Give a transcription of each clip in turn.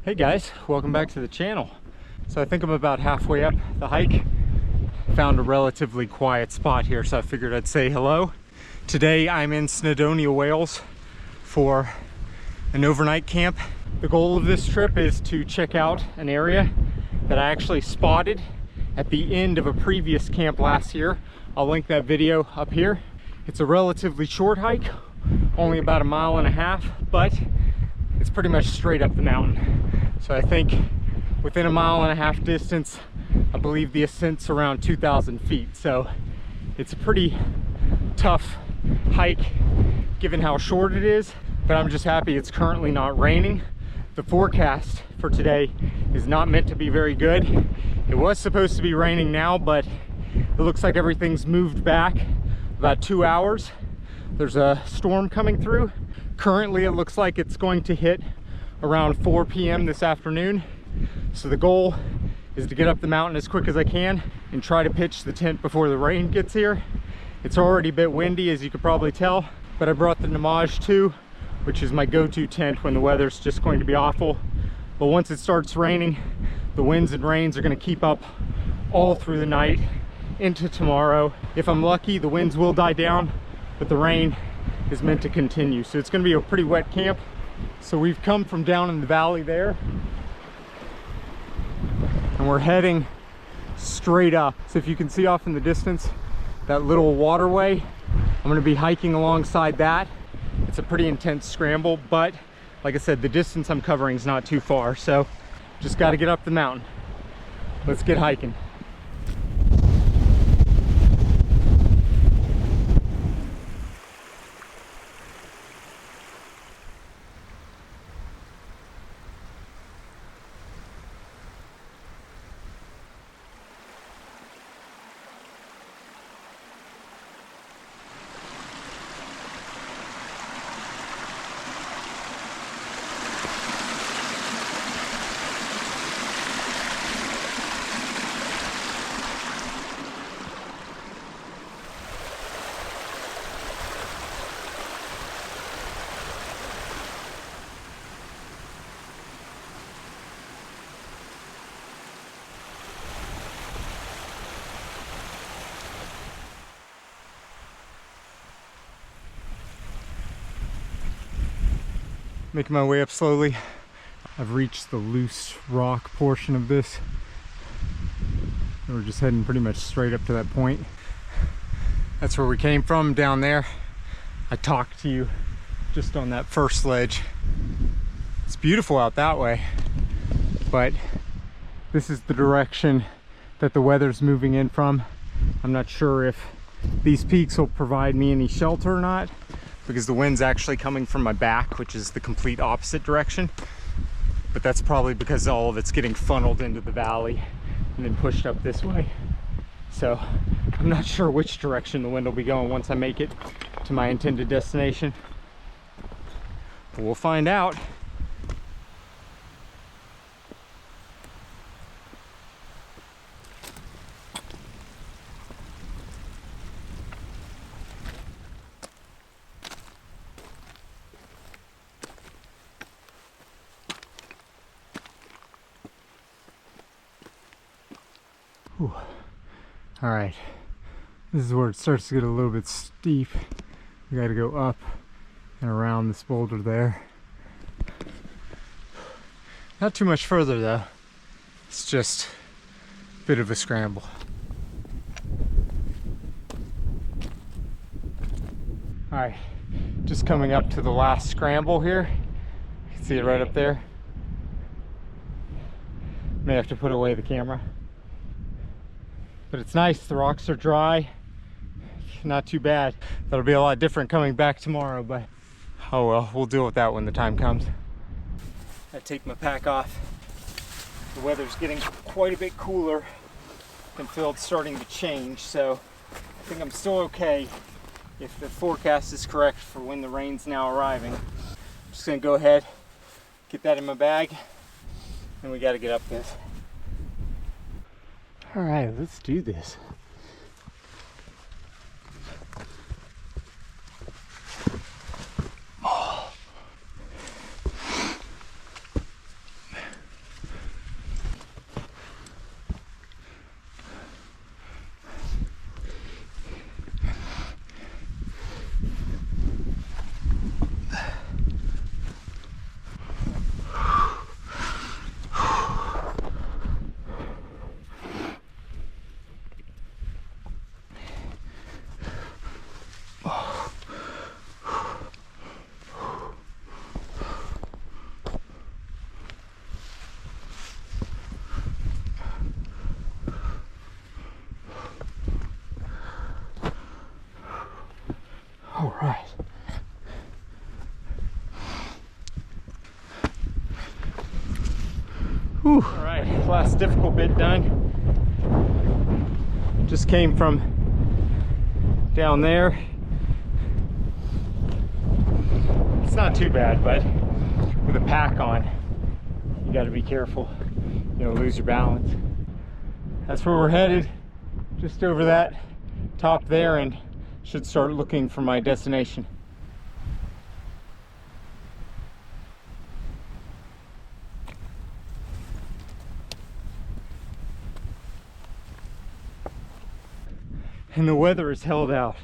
Hey guys, welcome back to the channel. So I think I'm about halfway up the hike. Found a relatively quiet spot here, so I figured I'd say hello. Today I'm in Snowdonia, Wales for an overnight camp. The goal of this trip is to check out an area that I actually spotted at the end of a previous camp last year. I'll link that video up here. It's a relatively short hike, only about 1.5 miles, but it's pretty much straight up the mountain. So I think within 1.5 miles distance, I believe the ascent's around 2,000 feet. So it's a pretty tough hike given how short it is, but I'm just happy it's currently not raining. The forecast for today is not meant to be very good. It was supposed to be raining now, but it looks like everything's moved back about 2 hours. There's a storm coming through. Currently, it looks like it's going to hit around 4 p.m. this afternoon. So the goal is to get up the mountain as quick as I can and try to pitch the tent before the rain gets here. It's already a bit windy, as you could probably tell, but I brought the Nammatj 2, which is my go-to tent when the weather's just going to be awful. But once it starts raining, the winds and rains are going to keep up all through the night into tomorrow. If I'm lucky, the winds will die down, but the rain is meant to continue. So it's going to be a pretty wet camp. So we've come from down in the valley there, and we're heading straight up. So if you can see off in the distance, that little waterway, I'm going to be hiking alongside that. It's a pretty intense scramble, but like I said, the distance I'm covering is not too far. So just got to get up the mountain. Let's get hiking. Making my way up slowly. I've reached the loose rock portion of this. And we're just heading pretty much straight up to that point. That's where we came from, down there. I talked to you just on that first ledge. It's beautiful out that way, but this is the direction that the weather's moving in from. I'm not sure if these peaks will provide me any shelter or not, because the wind's actually coming from my back, which is the complete opposite direction. But that's probably because all of it's getting funneled into the valley and then pushed up this way. So I'm not sure which direction the wind will be going once I make it to my intended destination. But we'll find out. All right, this is where it starts to get a little bit steep. We got to go up and around this boulder there. Not too much further though. It's just a bit of a scramble. All right, just coming up to the last scramble here. You can see it right up there. May have to put away the camera. But it's nice, the rocks are dry, not too bad. That'll be a lot different coming back tomorrow, but oh well, we'll deal with that when the time comes. I take my pack off. The weather's getting quite a bit cooler and field's starting to change, so I think I'm still okay if the forecast is correct for when the rain's now arriving. I'm just gonna go ahead, get that in my bag, and we gotta get up this. All right, let's do this. Whew. All right, last difficult bit done. Just came from down there. It's not too bad, but with a pack on, you got to be careful. You know, lose your balance. That's where we're headed. Just over that top there, and should start looking for my destination. And the weather has held out.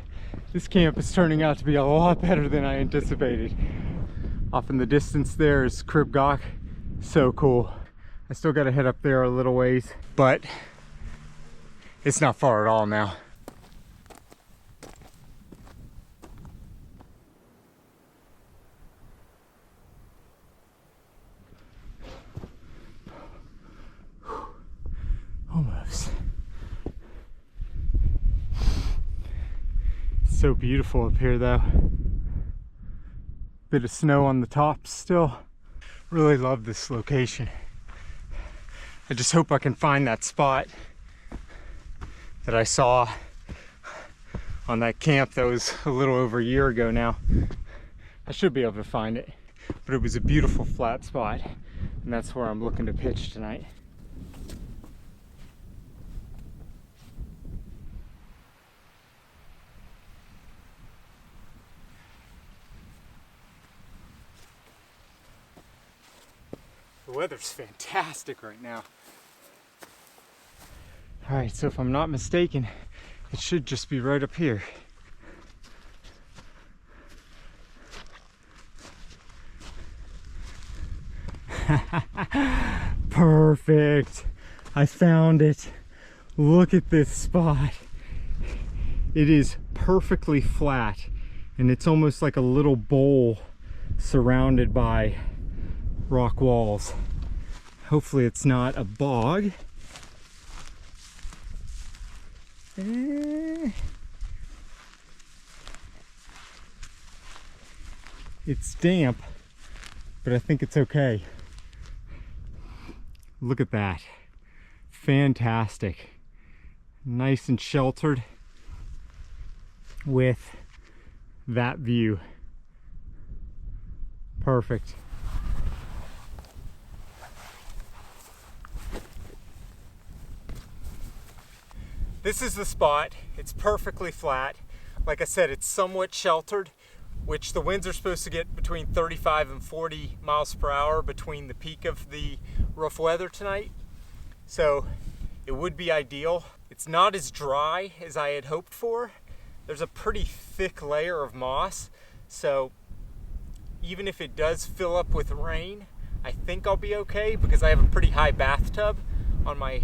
This camp is turning out to be a lot better than I anticipated. Off in the distance there is Crib Gawk. So cool. I still gotta head up there a little ways, but it's not far at all now. Almost. So beautiful up here though. Bit of snow on the tops still. Really love this location. I just hope I can find that spot that I saw on that camp that was a little over a year ago now. I should be able to find it, but it was a beautiful flat spot, and that's where I'm looking to pitch tonight. The weather's fantastic right now. All right, so if I'm not mistaken, it should just be right up here. Perfect. I found it. Look at this spot. It is perfectly flat, and it's almost like a little bowl surrounded by rock walls. Hopefully it's not a bog. It's damp, but I think it's okay. Look at that. Fantastic. Nice and sheltered with that view. Perfect. This is the spot. It's perfectly flat. Like I said, it's somewhat sheltered, which the winds are supposed to get between 35 and 40 miles per hour between the peak of the rough weather tonight. So it would be ideal. It's not as dry as I had hoped for. There's a pretty thick layer of moss. So even if it does fill up with rain, I think I'll be okay because I have a pretty high bathtub on my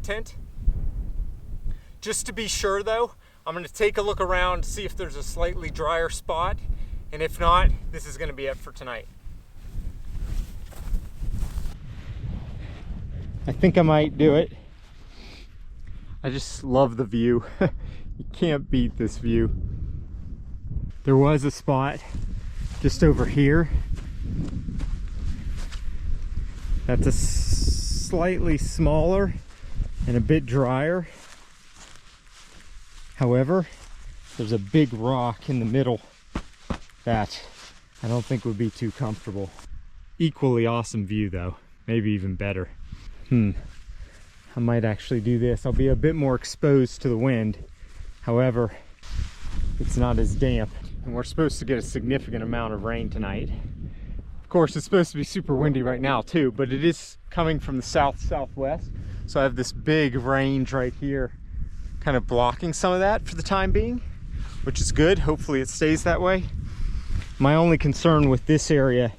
tent. Just to be sure though, I'm going to take a look around to see if there's a slightly drier spot, and if not, this is going to be it for tonight. I think I might do it. I just love the view. You can't beat this view. There was a spot just over here that's a slightly smaller and a bit drier. However, there's a big rock in the middle that I don't think would be too comfortable. Equally awesome view though, maybe even better. I might actually do this. I'll be a bit more exposed to the wind. However, it's not as damp, and we're supposed to get a significant amount of rain tonight. Of course, it's supposed to be super windy right now too, but it is coming from the south-southwest. So I have this big range right here kind of blocking some of that for the time being, which is good. Hopefully it stays that way. My only concern with this area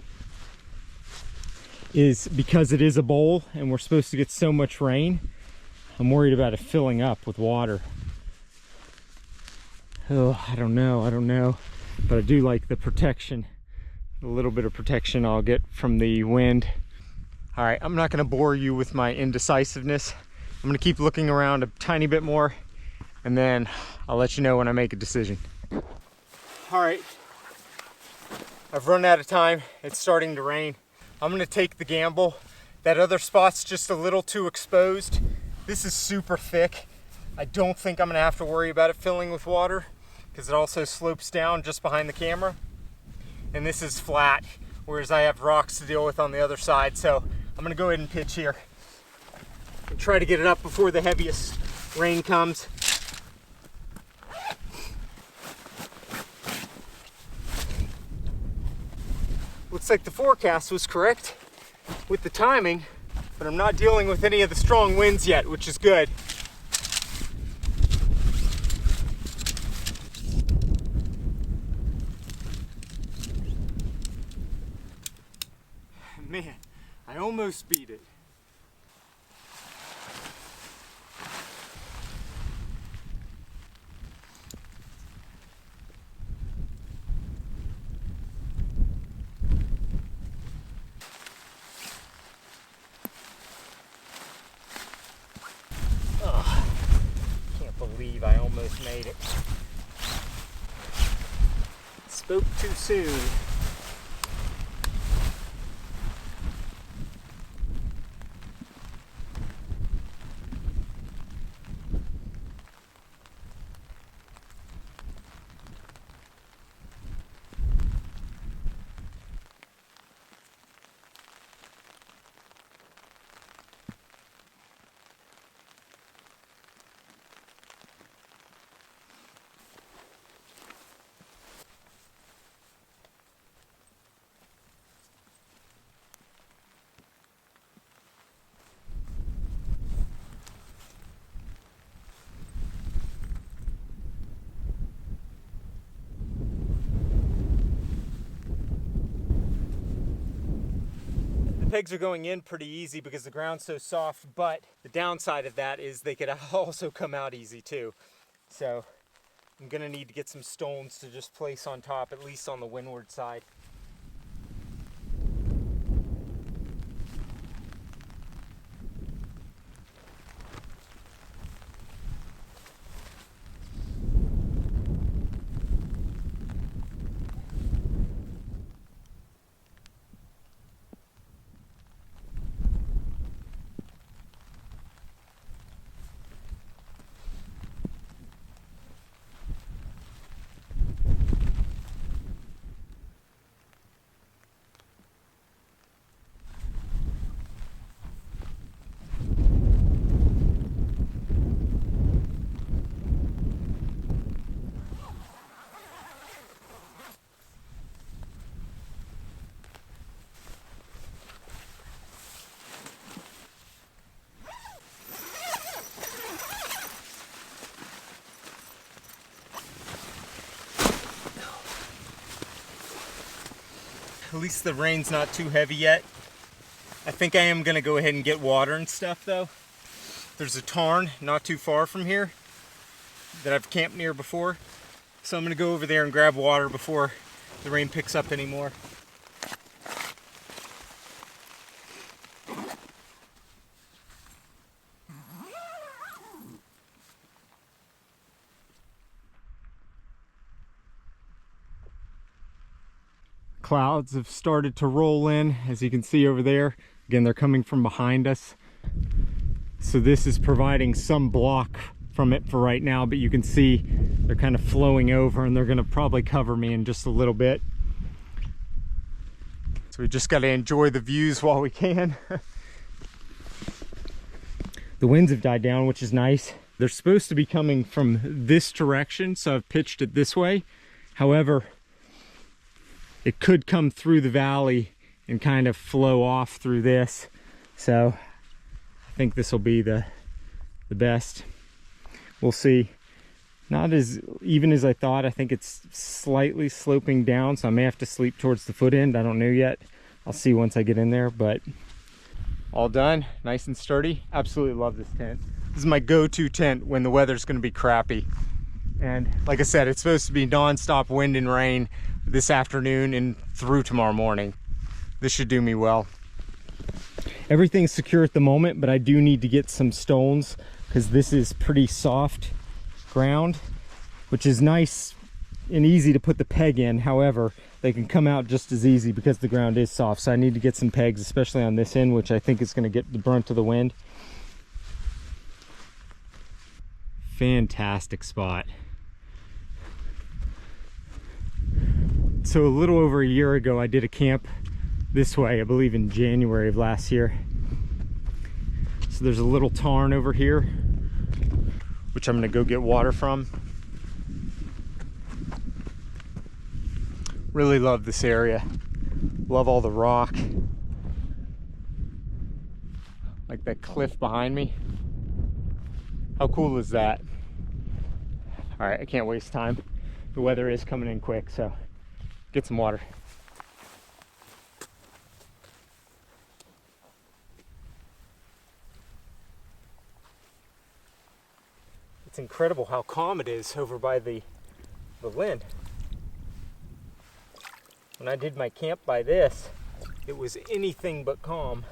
is because it is a bowl and we're supposed to get so much rain, I'm worried about it filling up with water. Oh, I don't know, but I do like the protection, a little bit of protection I'll get from the wind. All right, I'm not going to bore you with my indecisiveness. I'm going to keep looking around a tiny bit more, and then I'll let you know when I make a decision. All right, I've run out of time. It's starting to rain. I'm gonna take the gamble That other spot's just a little too exposed. This is super thick. I don't think I'm gonna have to worry about it filling with water because it also slopes down just behind the camera. And this is flat, whereas I have rocks to deal with on the other side. So I'm gonna go ahead and pitch here and try to get it up before the heaviest rain comes. Looks like the forecast was correct with the timing, but I'm not dealing with any of the strong winds yet, which is good. Man, I almost beat it. Can't believe I almost made it. Spoke too soon. Pegs are going in pretty easy because the ground's so soft, but the downside of that is they could also come out easy too. So I'm gonna need to get some stones to just place on top, at least on the windward side. At least the rain's not too heavy yet. I think I am gonna go ahead and get water and stuff though. There's a tarn not too far from here that I've camped near before. So I'm gonna go over there and grab water before the rain picks up anymore. Clouds have started to roll in, as you can see over there. Again, they're coming from behind us. So this is providing some block from it for right now, but you can see they're kind of flowing over and they're gonna probably cover me in just a little bit. So we just gotta enjoy the views while we can. The winds have died down, which is nice. They're supposed to be coming from this direction, so I've pitched it this way. However, it could come through the valley and kind of flow off through this. So I think this will be the best. We'll see. Not as even as I thought. I think it's slightly sloping down, so I may have to sleep towards the foot end. I don't know yet. I'll see once I get in there, but all done, nice and sturdy. Absolutely love this tent. This is my go-to tent when the weather's gonna be crappy. And like I said, it's supposed to be non-stop wind and rain this afternoon and through tomorrow morning. This should do me well. Everything's secure at the moment, but I do need to get some stones because this is pretty soft ground, which is nice and easy to put the peg in. However, they can come out just as easy because the ground is soft. So I need to get some pegs, especially on this end, which I think is going to get the brunt of the wind. Fantastic spot. So a little over a year ago, I did a camp this way, I believe in January of last year. So there's a little tarn over here, which I'm gonna go get water from. Really love this area. Love all the rock. Like that cliff behind me. How cool is that? All right, I can't waste time. The weather is coming in quick, so get some water. It's incredible how calm it is over by the Lynn. When I did my camp by this, it was anything but calm.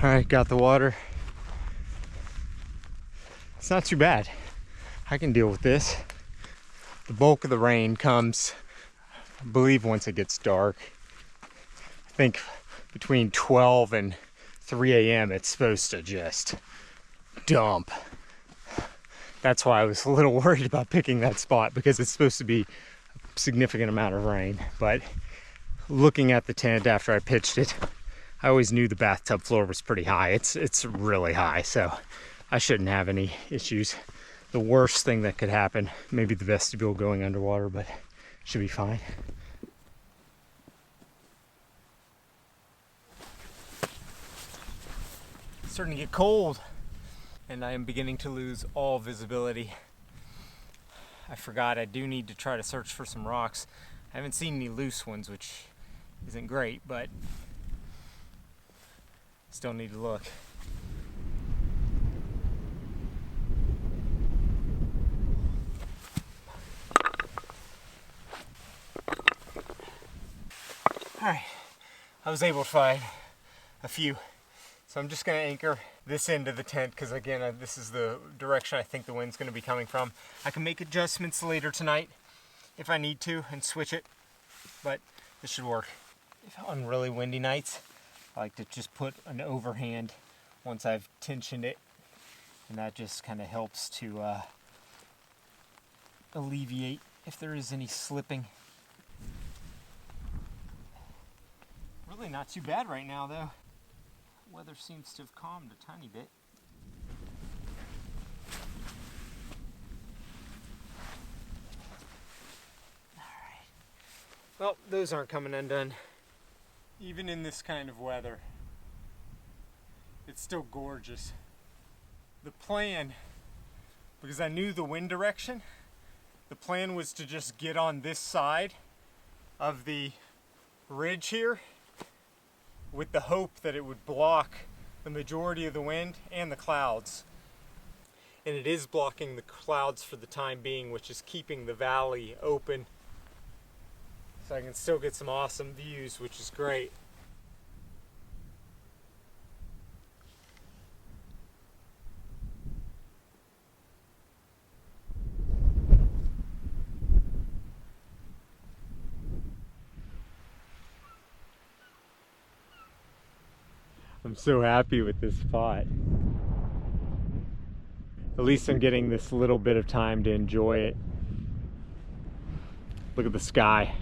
All right, got the water. It's not too bad. I can deal with this. The bulk of the rain comes, I believe, once it gets dark. I think between 12 and 3 a.m. it's supposed to just dump. That's why I was a little worried about picking that spot, because it's supposed to be a significant amount of rain. But looking at the tent after I pitched it, I always knew the bathtub floor was pretty high. It's really high, so I shouldn't have any issues. The worst thing that could happen, maybe the vestibule going underwater, but should be fine. It's starting to get cold, and I am beginning to lose all visibility. I forgot I do need to try to search for some rocks. I haven't seen any loose ones, which isn't great, but still need to look. All right, I was able to find a few. So I'm just gonna anchor this end of the tent, because again, this is the direction I think the wind's gonna be coming from. I can make adjustments later tonight if I need to and switch it, but this should work. On really windy nights, I like to just put an overhand once I've tensioned it, and that just kind of helps to alleviate if there is any slipping. Really not too bad right now though. Weather seems to have calmed a tiny bit. Alright. Well, those aren't coming undone. Even in this kind of weather, it's still gorgeous. The plan, because I knew the wind direction, the plan was to just get on this side of the ridge here with the hope that it would block the majority of the wind and the clouds. And it is blocking the clouds for the time being, which is keeping the valley open. So I can still get some awesome views, which is great. I'm so happy with this spot. At least I'm getting this little bit of time to enjoy it. Look at the sky.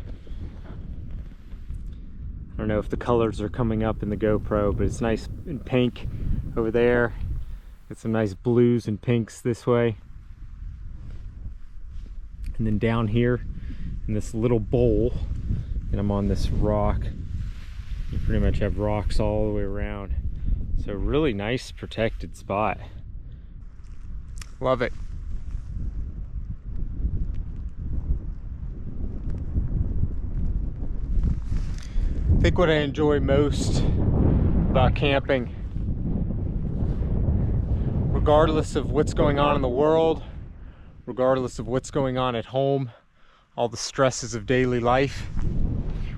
I don't know if the colors are coming up in the GoPro, but it's nice and pink over there. Got some nice blues and pinks this way. And then down here in this little bowl, and I'm on this rock. You pretty much have rocks all the way around. So really nice protected spot. Love it. I think what I enjoy most about camping, regardless of what's going on in the world, regardless of what's going on at home, all the stresses of daily life,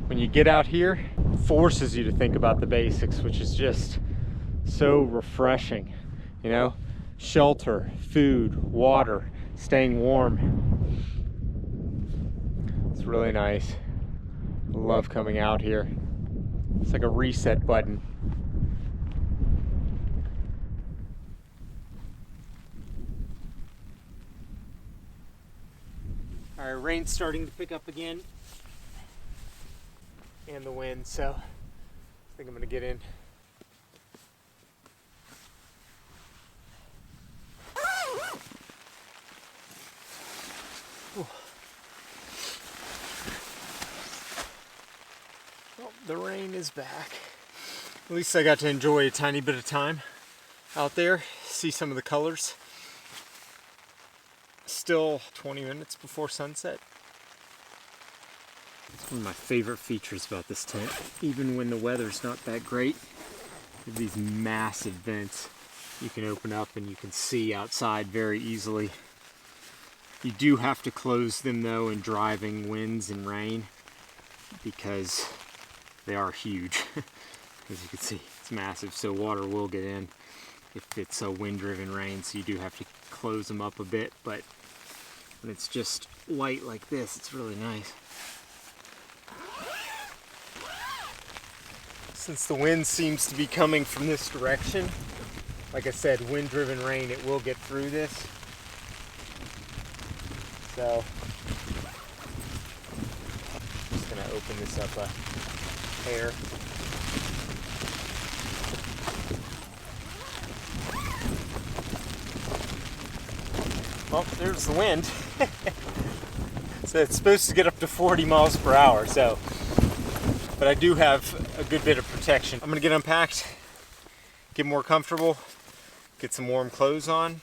when you get out here, it forces you to think about the basics, which is just so refreshing. You know, shelter, food, water, staying warm. It's really nice. I love coming out here. It's like a reset button. All right, rain's starting to pick up again, and the wind, so I think I'm gonna get in. Ooh. Well, the rain is back. At least I got to enjoy a tiny bit of time out there, see some of the colors. Still 20 minutes before sunset. It's one of my favorite features about this tent. Even when the weather's not that great, there's these massive vents you can open up and you can see outside very easily. You do have to close them though in driving winds and rain because they are huge. As you can see, it's massive, so water will get in if it's a wind-driven rain, so you do have to close them up a bit, but when it's just light like this, it's really nice. Since the wind seems to be coming from this direction, like I said, wind-driven rain, it will get through this. So, I'm just gonna open this up a hair. Well, there's the wind. So it's supposed to get up to 40 miles per hour, so. But I do have a good bit of protection. I'm gonna get unpacked, get more comfortable, get some warm clothes on,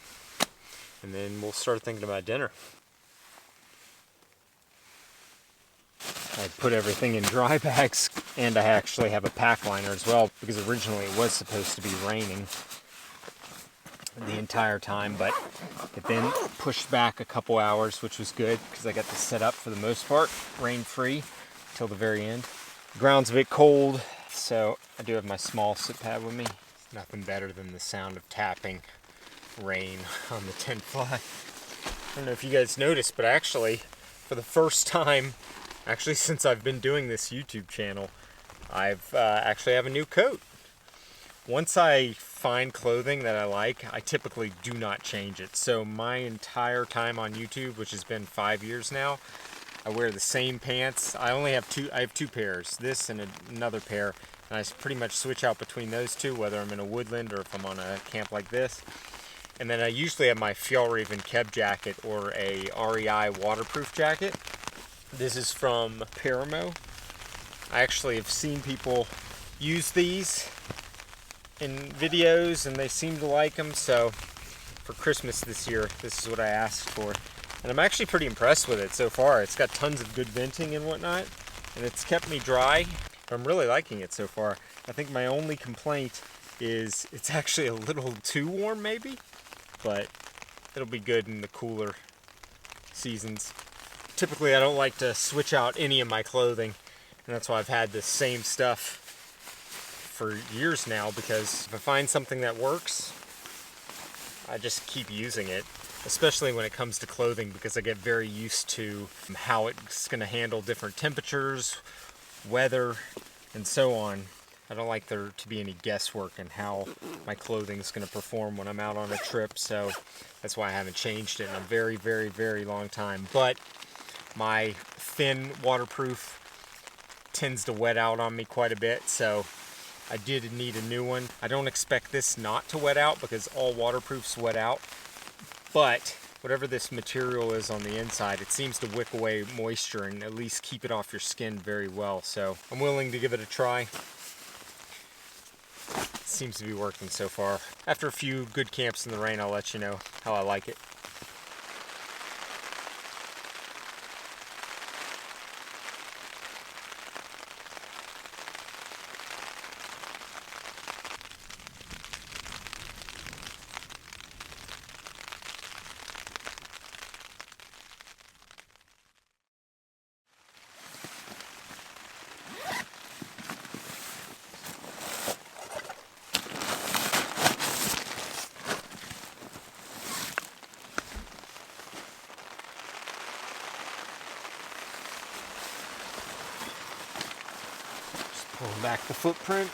and then we'll start thinking about dinner. I put everything in dry bags, and I actually have a pack liner as well, because originally it was supposed to be raining the entire time, but it then pushed back a couple hours, which was good because I got this set up for the most part rain-free till the very end. The ground's a bit cold, so I do have my small sit pad with me. It's nothing better than the sound of tapping rain on the tent fly. I don't know if you guys noticed, but actually, for the first time, actually since I've been doing this YouTube channel, I've actually have a new coat. Once I find clothing that I like, I typically do not change it. So my entire time on YouTube, which has been 5 years now, I wear the same pants. I have two pairs, this and another pair, and I pretty much switch out between those two, whether I'm in a woodland or if I'm on a camp like this. And then I usually have my Fjallraven Keb jacket or a REI waterproof jacket. This is from Paramo. I actually have seen people use these in videos and they seem to like them, so for Christmas this year, this is what I asked for. And I'm actually pretty impressed with it so far. It's got tons of good venting and whatnot, and it's kept me dry. I'm really liking it so far. I think my only complaint is it's actually a little too warm maybe, but it'll be good in the cooler seasons. Typically I don't like to switch out any of my clothing, and that's why I've had the same stuff for years now, because if I find something that works, I just keep using it, especially when it comes to clothing, because I get very used to how it's going to handle different temperatures, weather, and so on. I don't like there to be any guesswork in how my clothing is going to perform when I'm out on a trip, so that's why I haven't changed it in a very, very, very long time. But my thin waterproof tends to wet out on me quite a bit, so I did need a new one. I don't expect this not to wet out because all waterproofs wet out, but whatever this material is on the inside, it seems to wick away moisture and at least keep it off your skin very well. So I'm willing to give it a try. It seems to be working so far. After a few good camps in the rain, I'll let you know how I like it. Pulling back the footprint.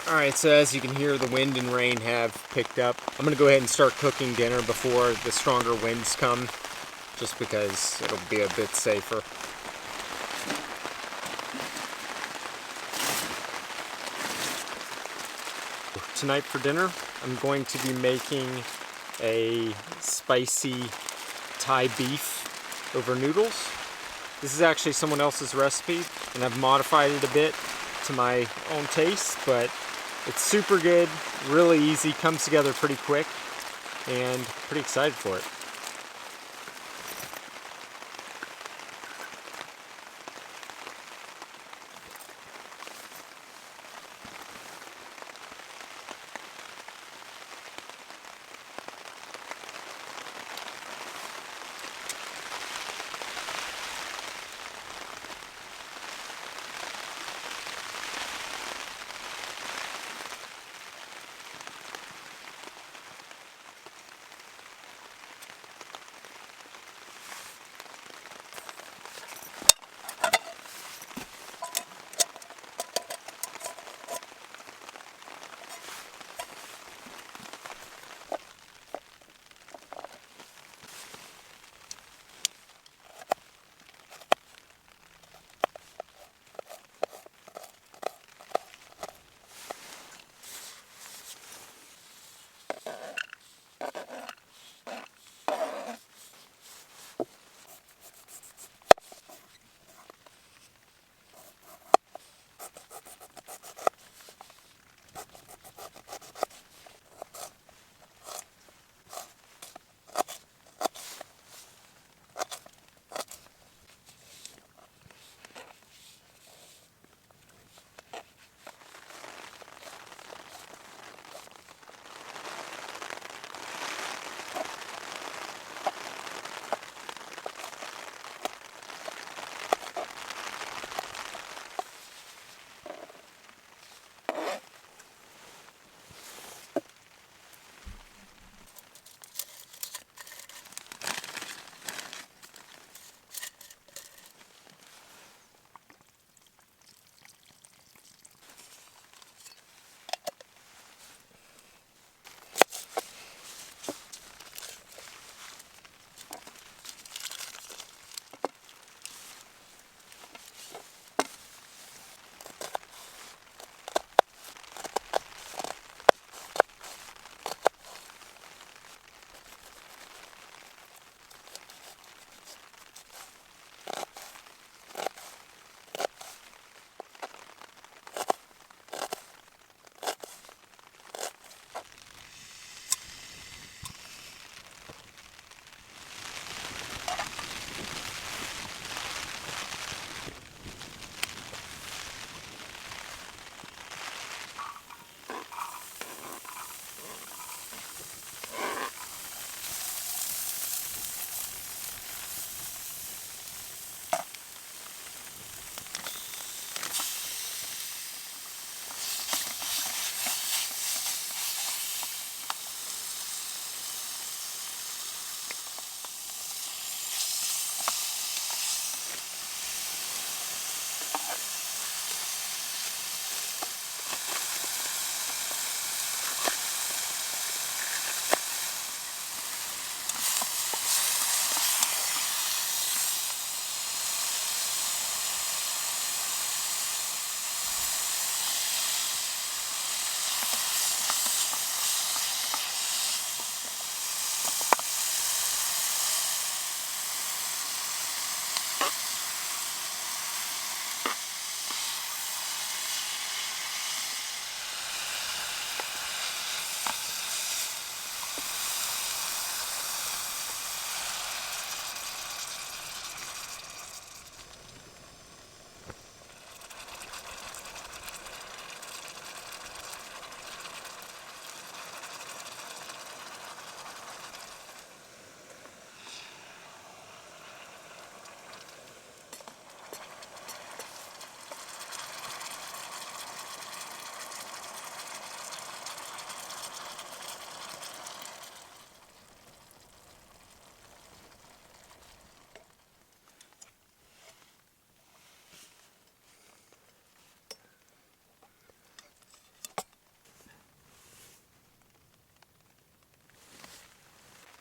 Alright, so as you can hear, the wind and rain have picked up. I'm going to go ahead and start cooking dinner before the stronger winds come, just because it'll be a bit safer. Tonight for dinner, I'm going to be making a spicy Thai beef over noodles. This is actually someone else's recipe, and I've modified it a bit to my own taste, but it's super good, really easy, comes together pretty quick, and pretty excited for it.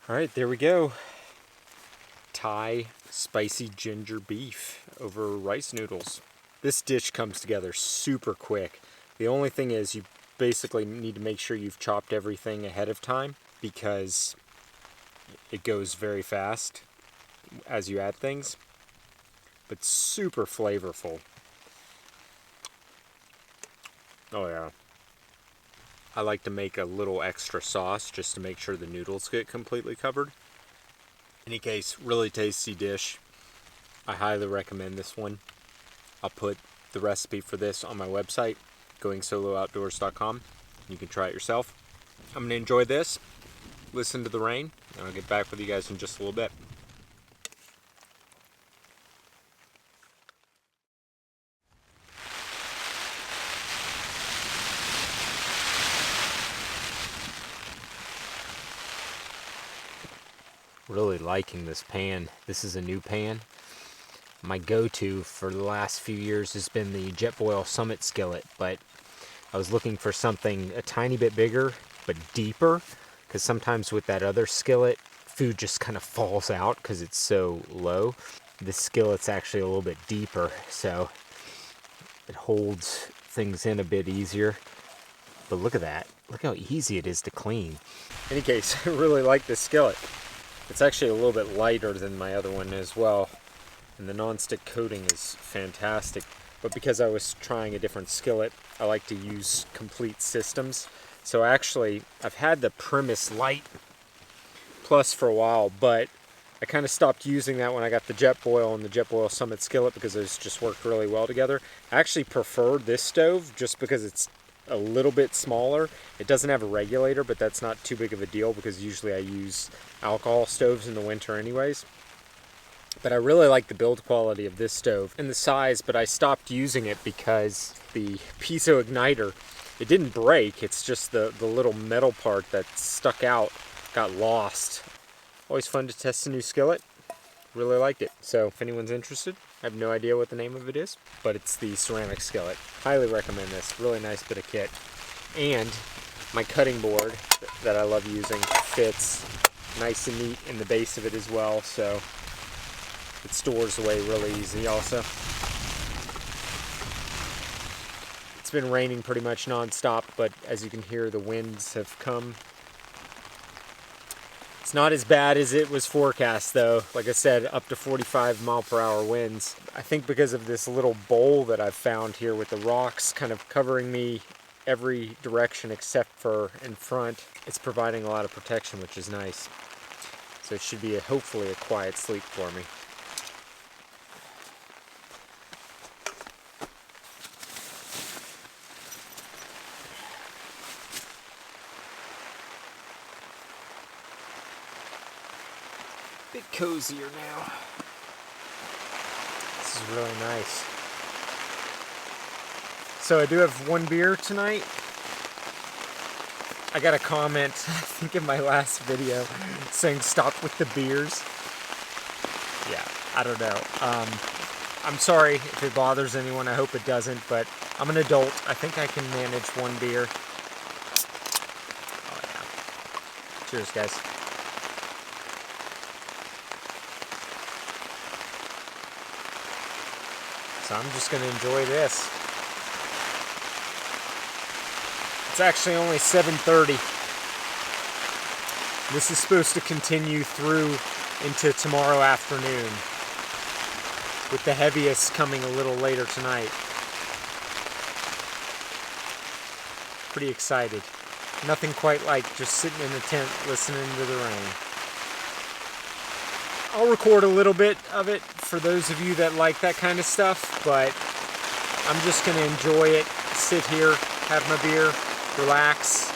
All right, there we go. Thai spicy ginger beef over rice noodles. This dish comes together super quick. The only thing is you basically need to make sure you've chopped everything ahead of time because it goes very fast as you add things, but super flavorful. Oh yeah. I like to make a little extra sauce just to make sure the noodles get completely covered. In any case, really tasty dish. I highly recommend this one. I'll put the recipe for this on my website, goingsoloutdoors.com. You can try it yourself. I'm going to enjoy this, listen to the rain, and I'll get back with you guys in just a little bit. Really liking this pan. This is a new pan. My go-to for the last few years has been the Jetboil Summit skillet, but I was looking for something a tiny bit bigger but deeper, because sometimes with that other skillet food just kind of falls out because it's so low. This skillet's actually a little bit deeper, so it holds things in a bit easier. But look at that. Look how easy it is to clean. In any case, I really like this skillet. It's actually a little bit lighter than my other one as well. And the non-stick coating is fantastic. But because I was trying a different skillet, I like to use complete systems. So actually, I've had the Primus Light Plus for a while, but I kind of stopped using that when I got the Jetboil and the Jetboil Summit skillet because those just worked really well together. I actually prefer this stove just because it's a little bit smaller. It doesn't have a regulator, but that's not too big of a deal because usually I use alcohol stoves in the winter anyways. But I really like the build quality of this stove and the size, but I stopped using it because the piezo igniter, it didn't break, it's just the little metal part that stuck out got lost. Always fun to test a new skillet. Really liked it. So if anyone's interested, I have no idea what the name of it is, but it's the ceramic skillet. Highly recommend this. Really nice bit of kit. And my cutting board that I love using fits nice and neat in the base of it as well, so it stores away really easy also. It's been raining pretty much non-stop, but as you can hear, the winds have come. It's not as bad as it was forecast though. Like I said, up to 45-mile-per-hour winds. I think because of this little bowl that I've found here with the rocks kind of covering me every direction except for in front, it's providing a lot of protection, which is nice. So it should be hopefully a quiet sleep for me. Bit cozier now. This is really nice. So I do have one beer tonight. I got a comment, I think in my last video, saying stop with the beers. Yeah, I don't know. I'm sorry if it bothers anyone. I hope it doesn't, but I'm an adult. I think I can manage one beer. Oh yeah. Cheers, guys. So I'm just going to enjoy this. It's actually only 7:30. This is supposed to continue through into tomorrow afternoon, with the heaviest coming a little later tonight. Pretty excited. Nothing quite like just sitting in the tent listening to the rain. I'll record a little bit of it for those of you that like that kind of stuff, but I'm just going to enjoy it, sit here, have my beer, relax,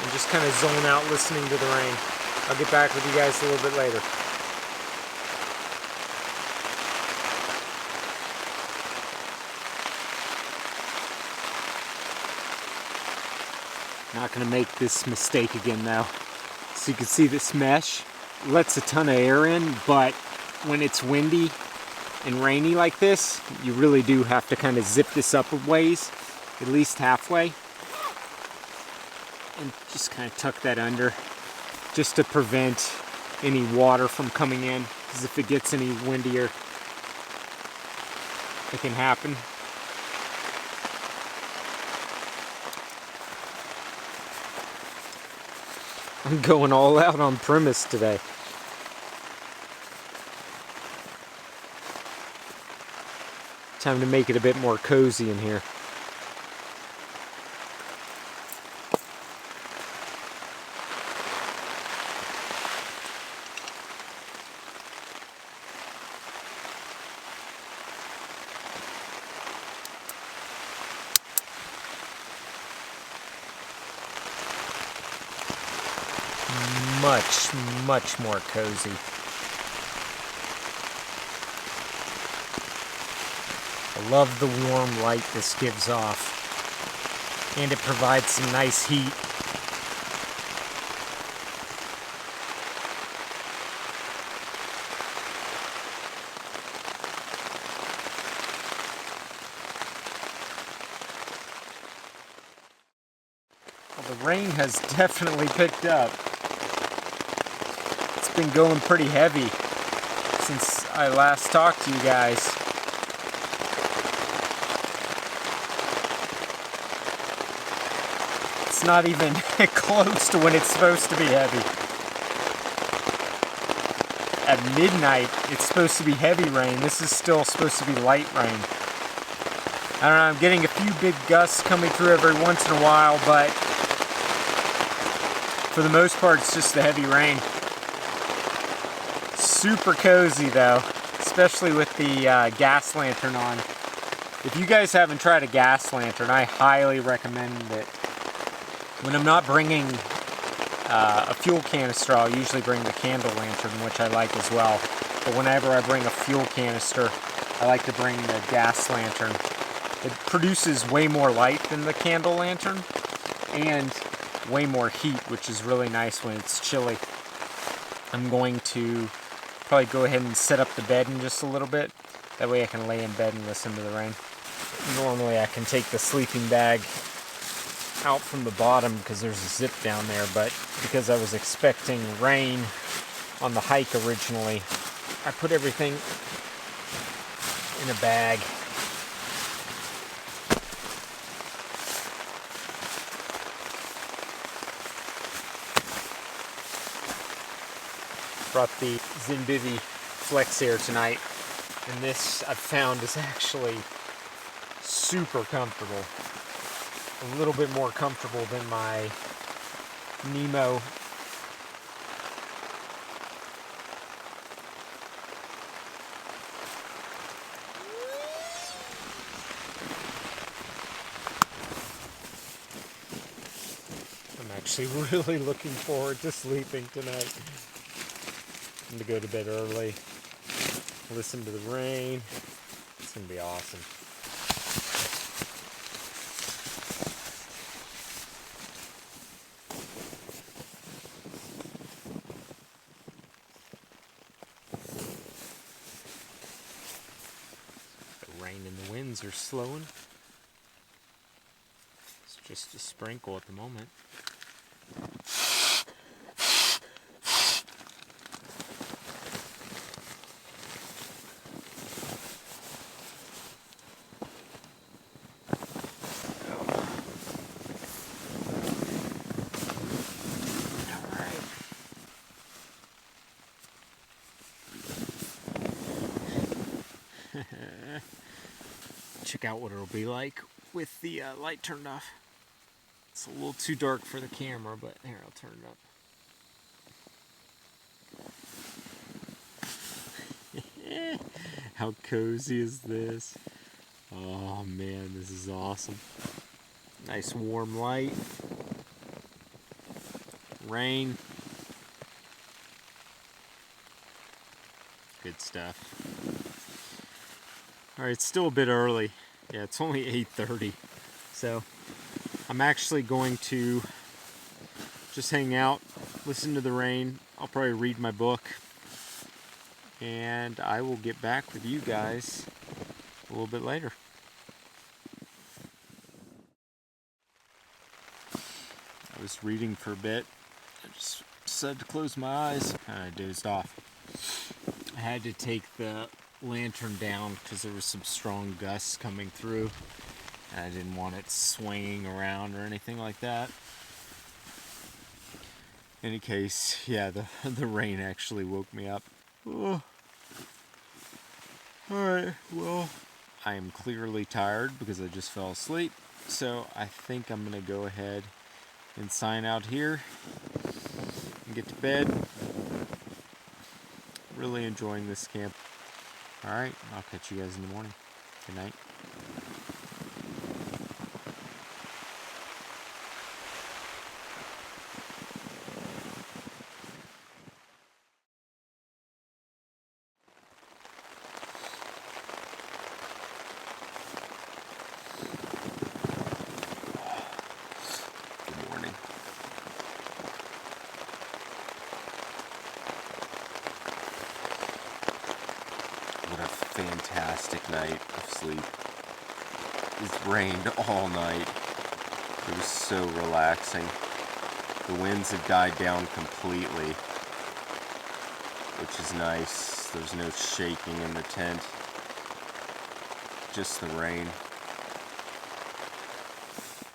and just kind of zone out listening to the rain. I'll get back with you guys a little bit later. Not going to make this mistake again though. So you can see this mesh lets a ton of air in, but when it's windy and rainy like this, you really do have to kind of zip this up a ways, at least halfway, and just kind of tuck that under just to prevent any water from coming in, because if it gets any windier, it can happen. I'm going all out on premise today. Time to make it a bit more cozy in here. Much more cozy. I love the warm light this gives off, and it provides some nice heat. Well, the rain has definitely picked up. It's been going pretty heavy since I last talked to you guys. It's not even close to when it's supposed to be heavy. At midnight, it's supposed to be heavy rain. This is still supposed to be light rain. I don't know, I'm getting a few big gusts coming through every once in a while, but for the most part, it's just the heavy rain. Super cozy though, especially with the gas lantern on. If you guys haven't tried a gas lantern, I highly recommend it. When I'm not bringing a fuel canister, I'll usually bring the candle lantern, which I like as well. But whenever I bring a fuel canister, I like to bring the gas lantern. It produces way more light than the candle lantern, and way more heat, which is really nice when it's chilly. I'm going to probably go ahead and set up the bed in just a little bit. That way I can lay in bed and listen to the rain. Normally I can take the sleeping bag out from the bottom because there's a zip down there, but because I was expecting rain on the hike originally, I put everything in a bag. Brought the Zenbivy Flex Air tonight, and this I've found is actually super comfortable. A little bit more comfortable than my Nemo. I'm actually really looking forward to sleeping tonight. I'm going to go to bed early, listen to the rain. It's going to be awesome. The rain and the winds are slowing. It's just a sprinkle at the moment. Check out what it'll be like with the light turned off. It's a little too dark for the camera, but here, I'll turn it up. How cozy is this? Oh man, this is awesome. Nice warm light. Rain. Good stuff. Alright, it's still a bit early. Yeah, it's only 8:30. So I'm actually going to just hang out, listen to the rain. I'll probably read my book. And I will get back with you guys a little bit later. I was reading for a bit. I just decided to close my eyes and I dozed off. I had to take the lantern down because there was some strong gusts coming through and I didn't want it swinging around or anything like that. In any case, yeah, the rain actually woke me up. Oh. Alright, well, I am clearly tired because I just fell asleep, so I think I'm going to go ahead and sign out here and get to bed. Really enjoying this camp. Alright, I'll catch you guys in the morning. Good night. Good morning. What a fantastic night of sleep. It's rained all night. It was so relaxing. The winds have died down completely, which is nice. There's no shaking in the tent, just the rain.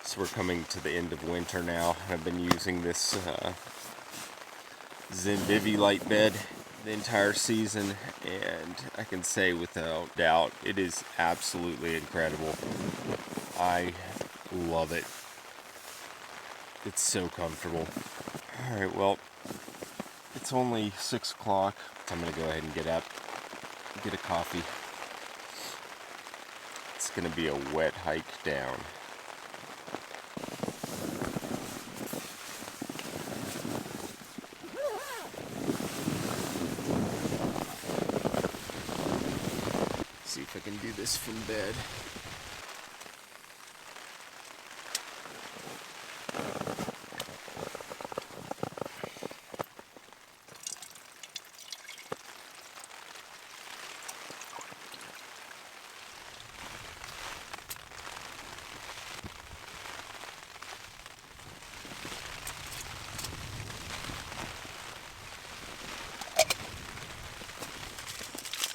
So we're coming to the end of winter now. I've been using this Zenvivi light bed the entire season, and I can say without doubt it is absolutely incredible. I love it. It's so comfortable. Alright, well, it's only 6 o'clock. I'm going to go ahead and get up, get a coffee. It's going to be a wet hike down. See if I can do this from bed.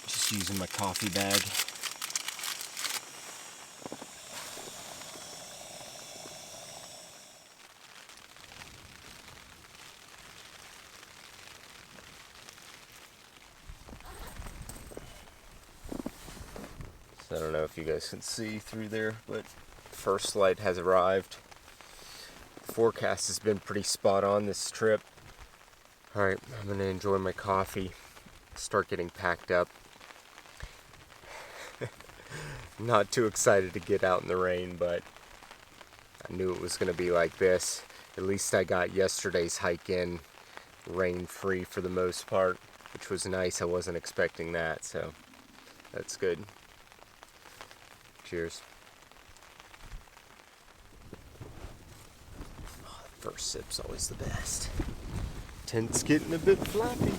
Just using my coffee bag. So I don't know if you guys can see through there, but first light has arrived. The forecast has been pretty spot on this trip. Alright, I'm going to enjoy my coffee, start getting packed up. Not too excited to get out in the rain, but I knew it was going to be like this. At least I got yesterday's hike in rain-free for the most part, which was nice. I wasn't expecting that, so that's good. Cheers. Oh, the first sip's always the best. Tent's getting a bit flappy.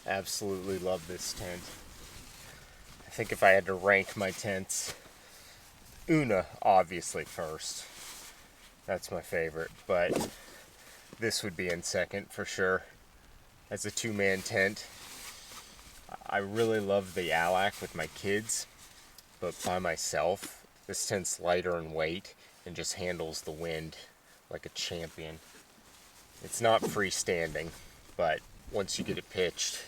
Absolutely love this tent. I think if I had to rank my tents, Una obviously first. That's my favorite, but this would be in second for sure. As a two-man tent, I really love the Alac with my kids, but by myself, this tent's lighter in weight and just handles the wind like a champion. It's not freestanding, but once you get it pitched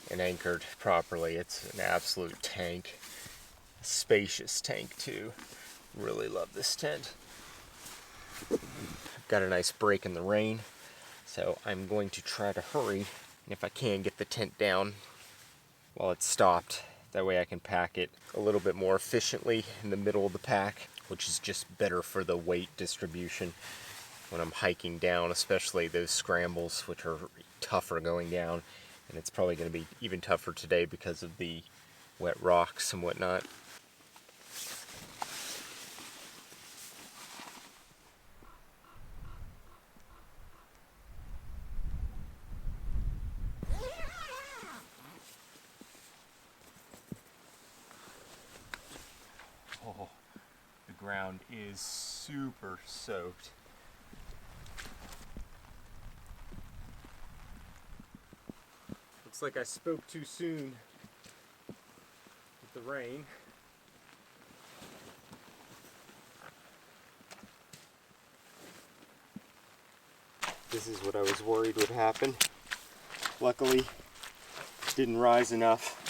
and anchored properly, it's an absolute tank. A spacious tank too. Really love this tent. Got a nice break in the rain, so I'm going to try to hurry, and if I can, get the tent down while it's stopped. That way I can pack it a little bit more efficiently in the middle of the pack, which is just better for the weight distribution when I'm hiking down, especially those scrambles, which are tougher going down. And it's probably going to be even tougher today because of the wet rocks and whatnot. Oh. ground is super soaked. Looks like I spoke too soon with the rain. This is what I was worried would happen. Luckily, it didn't rise enough.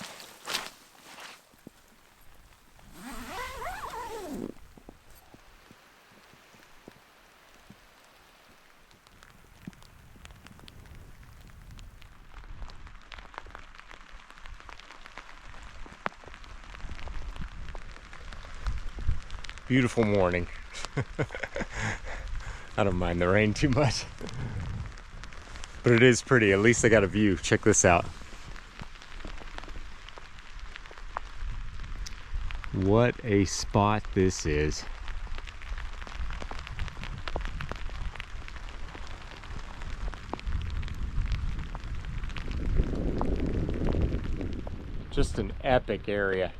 Beautiful morning. I don't mind the rain too much. But it is pretty. At least I got a view. Check this out. What a spot this is. Just an epic area.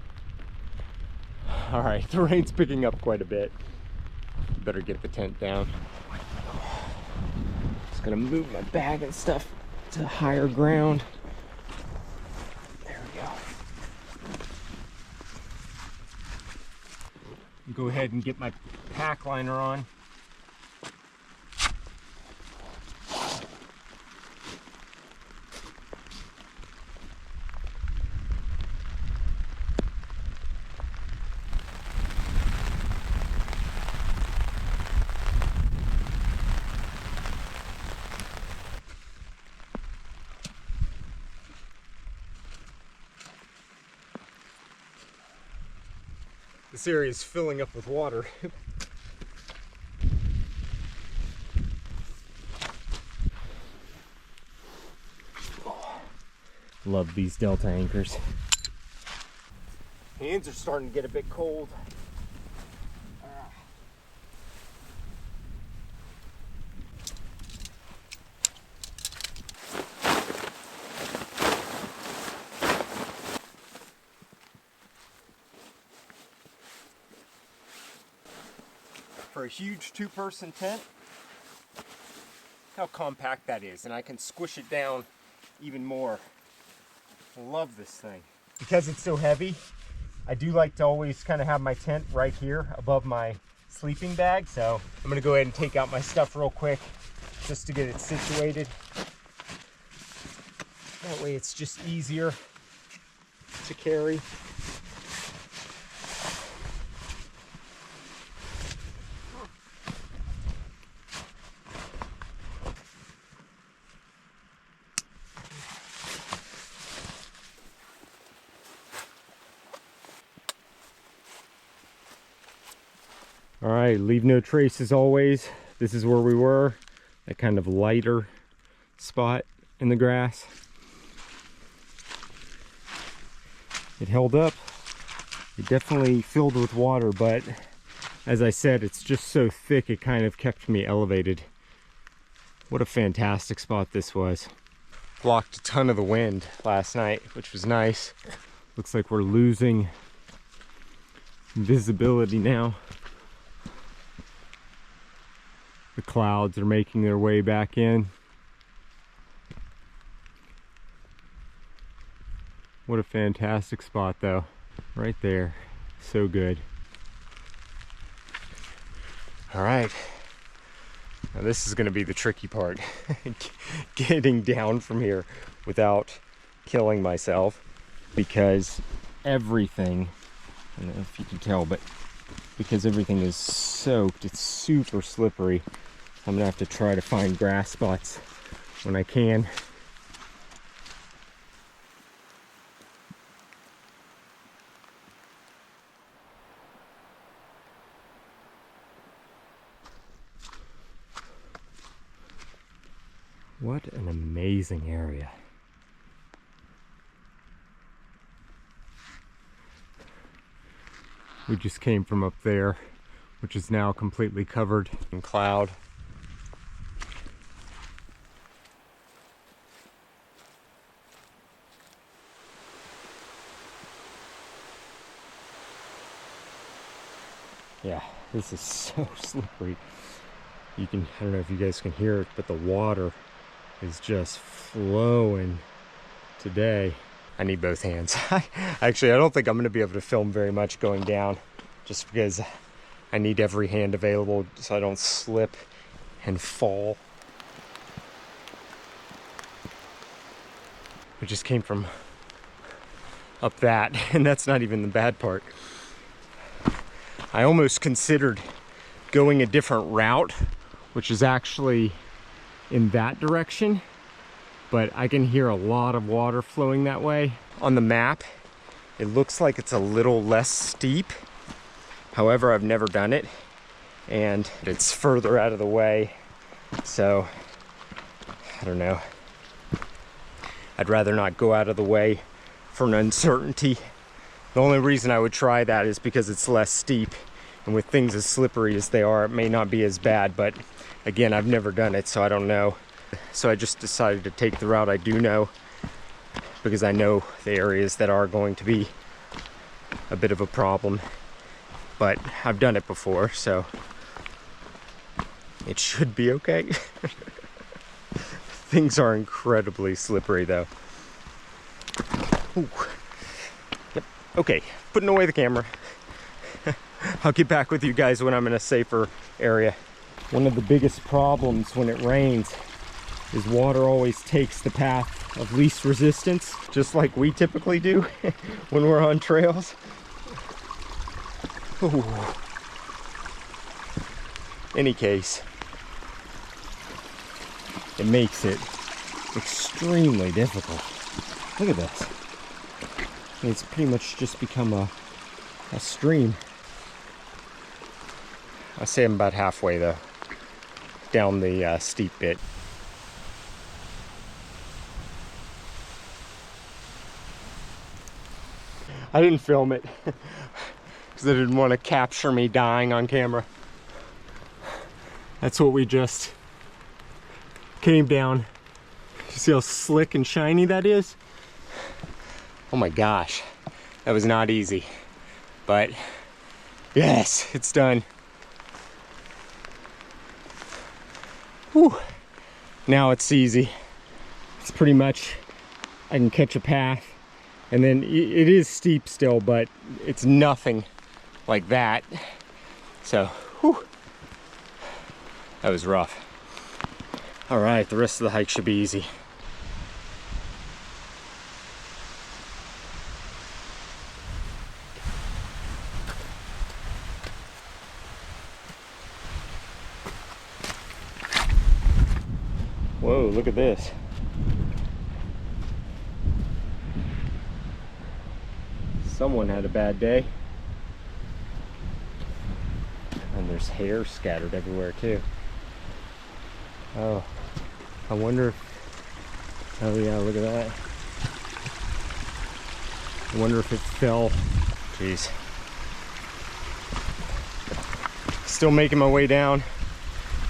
All right, the rain's picking up quite a bit. Better get the tent down. Just gonna move my bag and stuff to higher ground. There we go. Go ahead and get my pack liner on. This area is filling up with water. Love these Delta anchors. Hands are starting to get a bit cold. For a huge two-person tent, look how compact that is, and I can squish it down even more. I love this thing. Because it's so heavy, I do like to always kind of have my tent right here above my sleeping bag, so I'm gonna go ahead and take out my stuff real quick just to get it situated. That way it's just easier to carry. All right, leave no trace as always. This is where we were, that kind of lighter spot in the grass. It held up. It definitely filled with water, but as I said, it's just so thick it kind of kept me elevated. What a fantastic spot this was. Blocked a ton of the wind last night, which was nice. Looks like we're losing visibility now. The clouds are making their way back in. What a fantastic spot though. Right there. So good. All right. Now this is going to be the tricky part. Getting down from here without killing myself, because everything, I don't know if you can tell, but because everything is soaked, it's super slippery. I'm gonna have to try to find grass spots when I can. What an amazing area. We just came from up there, which is now completely covered in cloud. Yeah, This is so slippery. I don't know if you guys can hear it, but the water is just flowing today. I need both hands. Actually, I don't think I'm going to be able to film very much going down, just because I need every hand available so I don't slip and fall. We just came from up that, and that's not even the bad part. I almost considered going a different route, which is actually in that direction, but I can hear a lot of water flowing that way. On the map, it looks like it's a little less steep. However, I've never done it, and it's further out of the way, so I don't know. I'd rather not go out of the way for an uncertainty. The only reason I would try that is because it's less steep, and with things as slippery as they are, it may not be as bad, but again, I've never done it, so I don't know. So I just decided to take the route I do know, because I know the areas that are going to be a bit of a problem, but I've done it before, so it should be okay. Things are incredibly slippery though. Ooh. Yep. Okay, putting away the camera. I'll get back with you guys when I'm in a safer area. One of the biggest problems when it rains is water always takes the path of least resistance, just like we typically do when we're on trails. Ooh. Any case, it makes it extremely difficult. Look at this. It's pretty much just become a stream. I say I'm about halfway though, down the steep bit. I didn't film it because I didn't want to capture me dying on camera. That's what we just came down. You see how slick and shiny that is? Oh my gosh, that was not easy, but yes, it's done. Whew. Now it's easy. It's pretty much, I can catch a path, and then it is steep still, but it's nothing like that. So, whew. That was rough. All right, the rest of the hike should be easy. Whoa, look at this. Someone had a bad day. And there's hair scattered everywhere too. Oh, I wonder if, oh yeah, look at that. I wonder if it fell. Jeez. Still making my way down.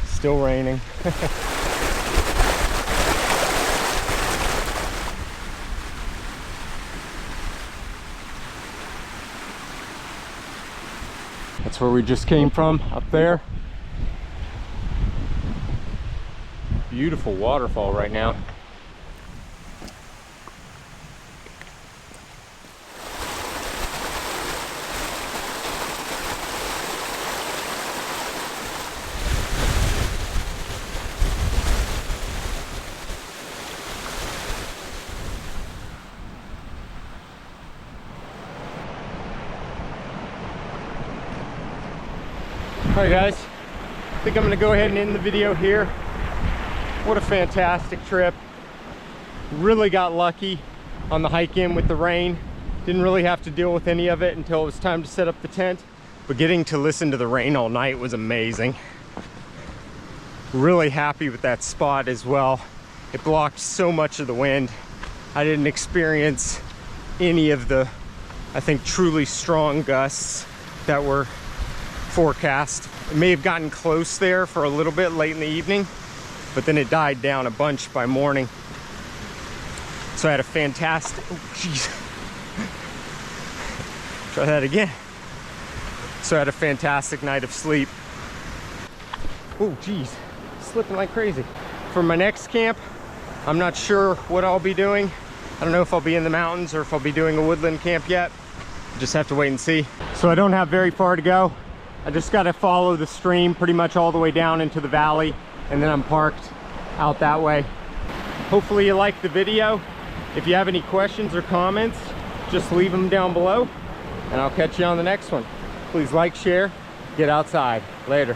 Still raining. That's where we just came from, up there. Beautiful waterfall right now. Alright guys, I think I'm going to go ahead and end the video here. What a fantastic trip. Really got lucky on the hike in with the rain. Didn't really have to deal with any of it until it was time to set up the tent. But getting to listen to the rain all night was amazing. Really happy with that spot as well. It blocked so much of the wind. I didn't experience any of the, I think, truly strong gusts that were forecast. It may have gotten close there for a little bit late in the evening, but then it died down a bunch by morning. So I had a fantastic, oh geez. Try that again. So I had a fantastic night of sleep. Oh geez, slipping like crazy. For my next camp, I'm not sure what I'll be doing. I don't know if I'll be in the mountains or if I'll be doing a woodland camp yet. Just have to wait and see. So I don't have very far to go. I just got to follow the stream pretty much all the way down into the valley, and then I'm parked out that way. Hopefully you liked the video. If you have any questions or comments, just leave them down below, and I'll catch you on the next one. Please like, share, get outside. Later.